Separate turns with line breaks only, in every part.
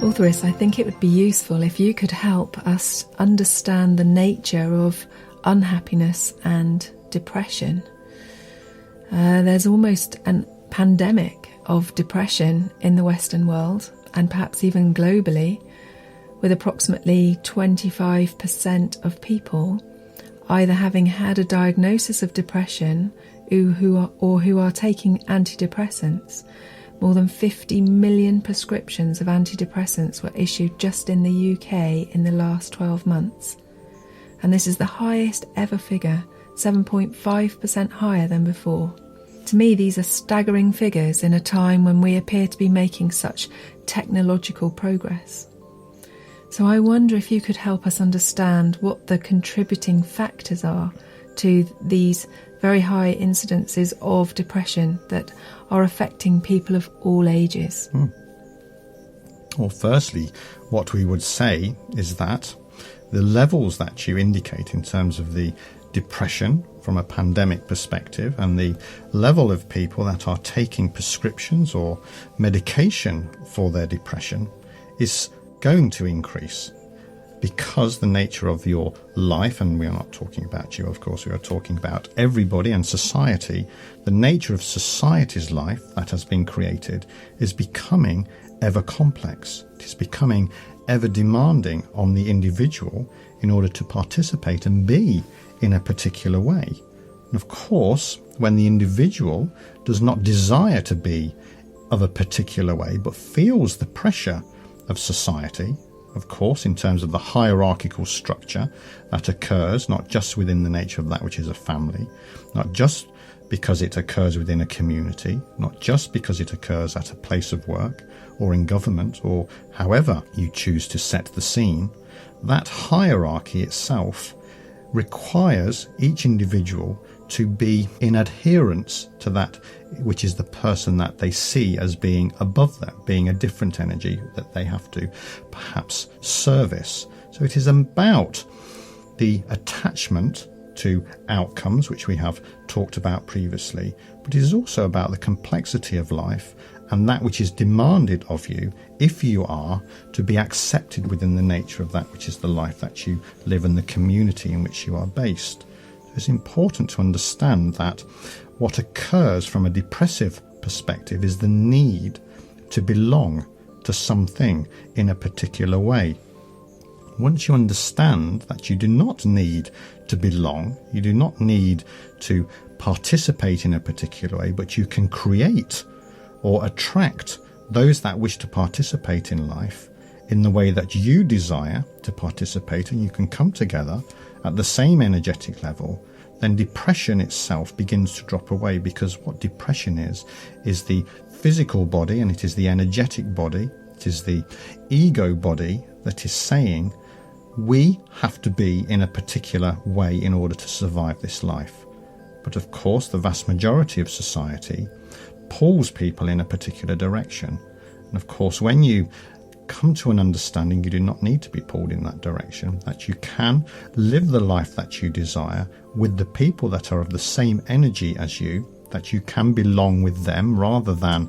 Altheris, I think it would be useful if you could help us understand the nature of unhappiness and depression. There's almost a pandemic of depression in the Western world, and perhaps even globally, with approximately 25% of people either having had a diagnosis of depression who are taking antidepressants. More than 50 million prescriptions of antidepressants were issued just in the UK in the last 12 months. And this is the highest ever figure, 7.5% higher than before. To me, these are staggering figures in a time when we appear to be making such technological progress. So I wonder if you could help us understand what the contributing factors are to these very high incidences of depression that are affecting people of all ages.
Well, firstly, what we would say is that the levels that you indicate in terms of the depression from a pandemic perspective and the level of people that are taking prescriptions or medication for their depression is going to increase, because the nature of your life, and we are not talking about you, of course, we are talking about everybody and society, the nature of society's life that has been created is becoming ever complex. It is becoming ever demanding on the individual in order to participate and be in a particular way. And of course, when the individual does not desire to be of a particular way, but feels the pressure of society, of course, in terms of the hierarchical structure that occurs, not just within the nature of that which is a family, not just because it occurs within a community, not just because it occurs at a place of work or in government or however you choose to set the scene, that hierarchy itself requires each individual to be in adherence to that which is the person that they see as being above them, being a different energy that they have to perhaps service. So it is about the attachment to outcomes, which we have talked about previously, but it is also about the complexity of life and that which is demanded of you if you are to be accepted within the nature of that which is the life that you live and the community in which you are based. It's important to understand that what occurs from a depressive perspective is the need to belong to something in a particular way. Once you understand that you do not need to belong, you do not need to participate in a particular way, but you can create or attract those that wish to participate in life in the way that you desire to participate, and you can come together at the same energetic level, then depression itself begins to drop away, because what depression is the physical body, and it is the energetic body, it is the ego body that is saying we have to be in a particular way in order to survive this life. But of course, the vast majority of society pulls people in a particular direction. And of course, when you come to an understanding, you do not need to be pulled in that direction, that you can live the life that you desire with the people that are of the same energy as you, that you can belong with them rather than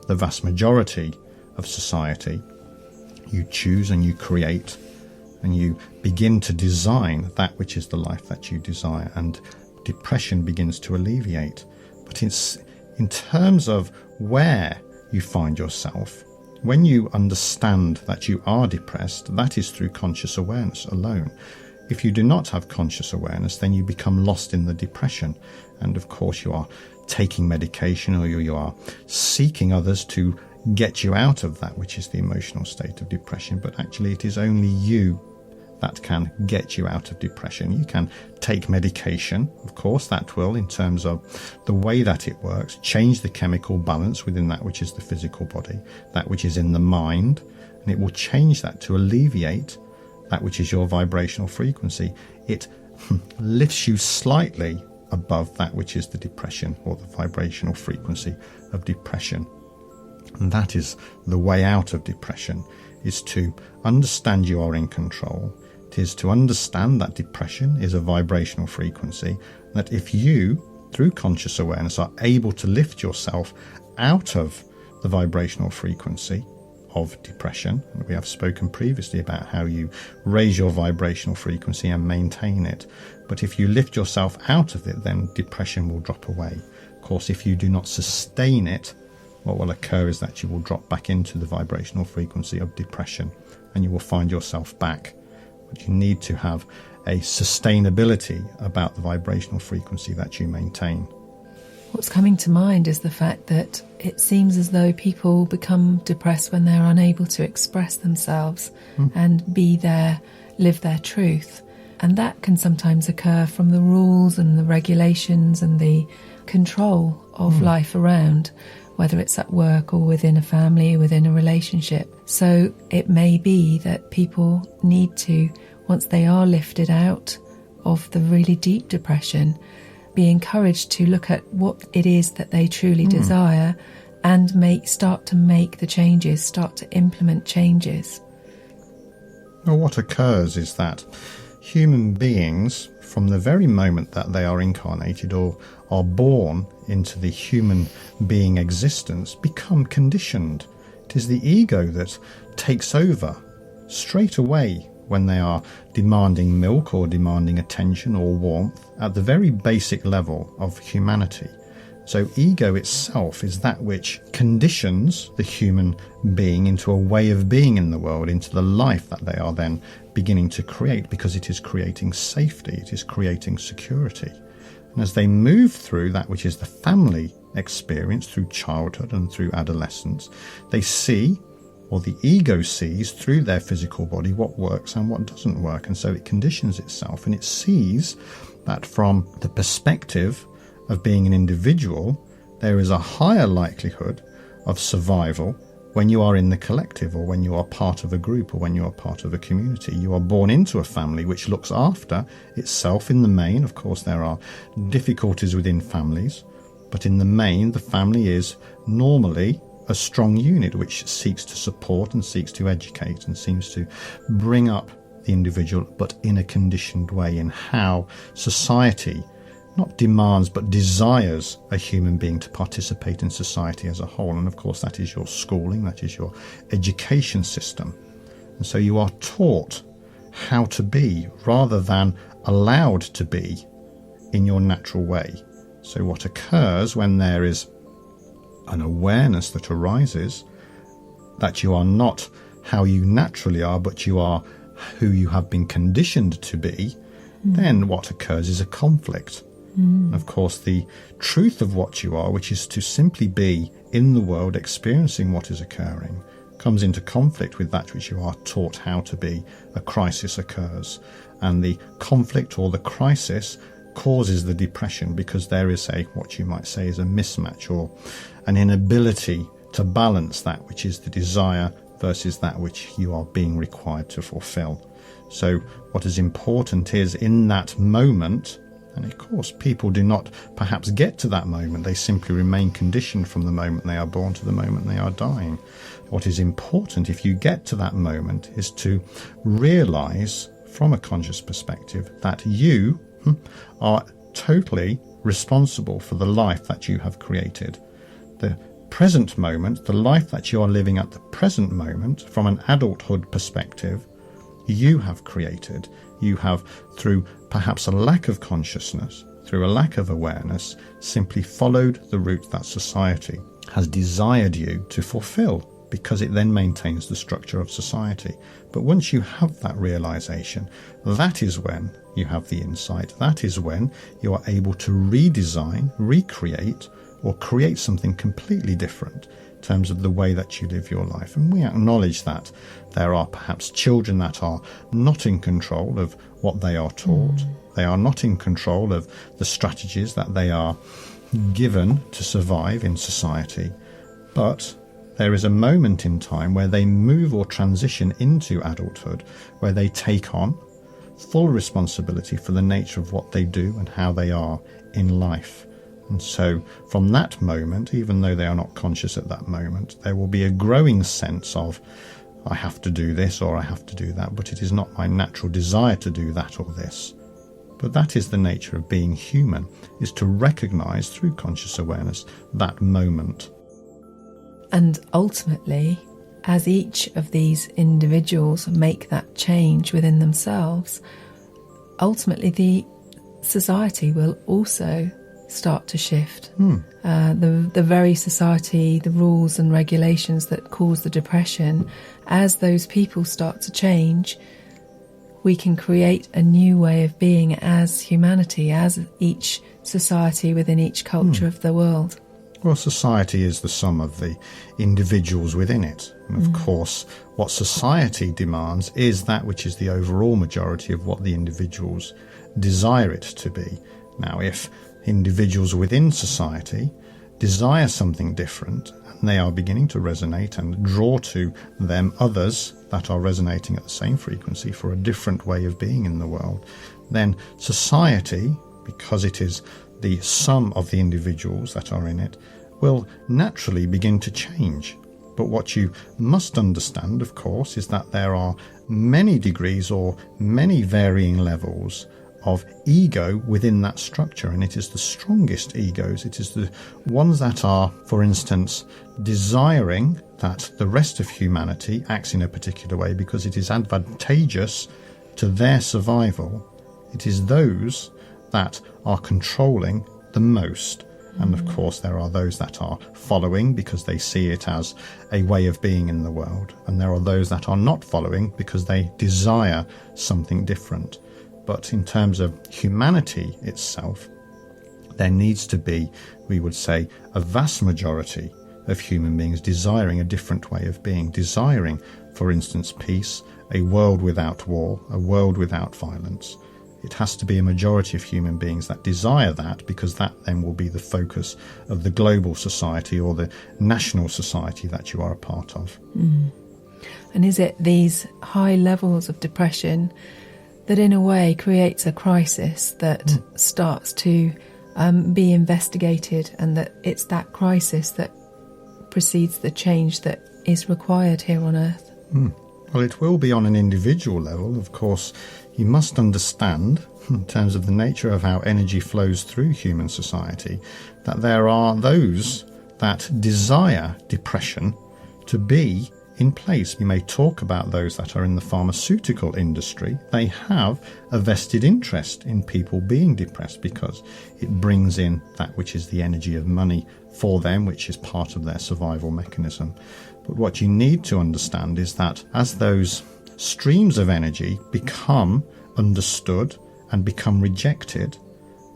the vast majority of society. You choose and you create and you begin to design that which is the life that you desire, and depression begins to alleviate. But in terms of where you find yourself, when you understand that you are depressed, that is through conscious awareness alone. If you do not have conscious awareness, then you become lost in the depression. And of course, you are taking medication, or you are seeking others to get you out of that which is the emotional state of depression. But actually, it is only you that can get you out of depression. You can take medication, of course, that will, in terms of the way that it works, change the chemical balance within that which is the physical body, that which is in the mind, and it will change that to alleviate that which is your vibrational frequency. It lifts you slightly above that which is the depression, or the vibrational frequency of depression. And that is the way out of depression, is to understand you are in control. It is to understand that depression is a vibrational frequency, that if you, through conscious awareness, are able to lift yourself out of the vibrational frequency of depression. We have spoken previously about how you raise your vibrational frequency and maintain it. But if you lift yourself out of it, then depression will drop away. Of course, if you do not sustain it, what will occur is that you will drop back into the vibrational frequency of depression and you will find yourself back. But you need to have a sustainability about the vibrational frequency that you maintain.
What's coming to mind is the fact that it seems as though people become depressed when they're unable to express themselves and live their truth. And that can sometimes occur from the rules and the regulations and the control of life around, whether it's at work or within a family, within a relationship. So it may be that people need to, once they are lifted out of the really deep depression, be encouraged to look at what it is that they truly desire and start to make the changes, start to implement changes.
Well, what occurs is that human beings, from the very moment that they are incarnated or are born into the human being existence, become conditioned. It is the ego that takes over straight away when they are demanding milk or demanding attention or warmth at the very basic level of humanity. So ego itself is that which conditions the human being into a way of being in the world, into the life that they are then beginning to create, because it is creating safety, it is creating security. And as they move through that which is the family experience, through childhood and through adolescence, they see, or the ego sees through their physical body, what works and what doesn't work. And so it conditions itself, and it sees that from the perspective of being an individual, there is a higher likelihood of survival when you are in the collective, or when you are part of a group, or when you are part of a community. You are born into a family which looks after itself in the main. Of course, there are difficulties within families, but in the main, the family is normally a strong unit which seeks to support and seeks to educate and seems to bring up the individual, but in a conditioned way, in how society not demands but desires a human being to participate in society as a whole. And of course that is your schooling, that is your education system. And so you are taught how to be rather than allowed to be in your natural way. So what occurs when there is an awareness that arises that you are not how you naturally are, but you are who you have been conditioned to be, then what occurs is a conflict. And of course, the truth of what you are, which is to simply be in the world experiencing what is occurring, comes into conflict with that which you are taught how to be. A crisis occurs, and the conflict or the crisis causes the depression, because there is what you might say is a mismatch, or an inability to balance that which is the desire versus that which you are being required to fulfill. So what is important is, in that moment, and of course people do not perhaps get to that moment, they simply remain conditioned from the moment they are born to the moment they are dying. What is important, if you get to that moment, is to realize from a conscious perspective that you are totally responsible for the life that you have created. The present moment, the life that you are living at the present moment, from an adulthood perspective, you have created. You have, through perhaps a lack of consciousness, through a lack of awareness, simply followed the route that society has desired you to fulfill, because it then maintains the structure of society. But once you have that realization, that is when you have the insight. That is when you are able to redesign, recreate, or create something completely different in terms of the way that you live your life. And we acknowledge that there are perhaps children that are not in control of what they are taught. They are not in control of the strategies that they are given to survive in society. But there is a moment in time where they move or transition into adulthood, where they take on full responsibility for the nature of what they do and how they are in life. And so from that moment, even though they are not conscious at that moment, there will be a growing sense of, I have to do this or I have to do that, but it is not my natural desire to do that or this. But that is the nature of being human, is to recognize through conscious awareness that moment.
And ultimately, as each of these individuals make that change within themselves, ultimately the society will also start to shift. The very society, the rules and regulations that cause the depression, as those people start to change, we can create a new way of being as humanity, as each society within each culture of the world.
Well, society is the sum of the individuals within it. And of course, what society demands is that which is the overall majority of what the individuals desire it to be. Now, if individuals within society desire something different, and they are beginning to resonate and draw to them others that are resonating at the same frequency for a different way of being in the world, then society, because it is the sum of the individuals that are in it, will naturally begin to change. But what you must understand, of course, is that there are many degrees or many varying levels of ego within that structure, and it is the strongest egos, it is the ones that are, for instance, desiring that the rest of humanity acts in a particular way because it is advantageous to their survival. It is those that are controlling the most. And of course there are those that are following because they see it as a way of being in the world, and there are those that are not following because they desire something different. But in terms of humanity itself, there needs to be, we would say, a vast majority of human beings desiring a different way of being, desiring, for instance, peace, a world without war, a world without violence. It has to be a majority of human beings that desire that, because that then will be the focus of the global society or the national society that you are a part of.
And is it these high levels of depression that in a way creates a crisis that starts to be investigated, and that it's that crisis that precedes the change that is required here on Earth?
Well, it will be on an individual level. Of course, you must understand, in terms of the nature of how energy flows through human society, that there are those that desire depression to be in place. We may talk about those that are in the pharmaceutical industry. They have a vested interest in people being depressed because it brings in that which is the energy of money for them, which is part of their survival mechanism. But what you need to understand is that as those streams of energy become understood and become rejected,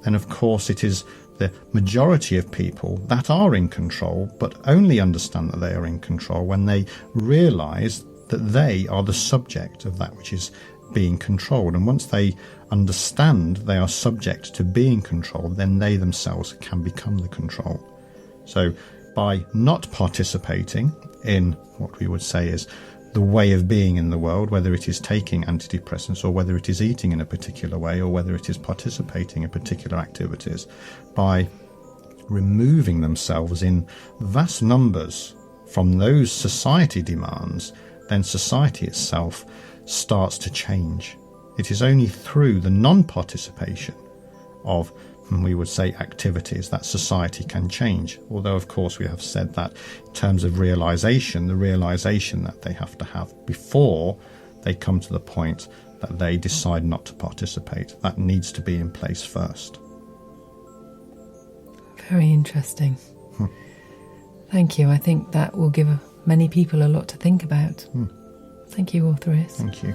then of course it is the majority of people that are in control, but only understand that they are in control when they realise that they are the subject of that which is being controlled. And once they understand they are subject to being controlled, then they themselves can become the control. So by not participating in what we would say is the way of being in the world, whether it is taking antidepressants or whether it is eating in a particular way or whether it is participating in particular activities, by removing themselves in vast numbers from those society demands, then society itself starts to change. It is only through the non-participation of, we would say, activities that society can change. Although, of course, we have said that in terms of realization, the realization that they have to have before they come to the point that they decide not to participate, that needs to be in place first.
Very interesting. Thank you. I think that will give many people a lot to think about. Thank you, Altheris.
Thank you.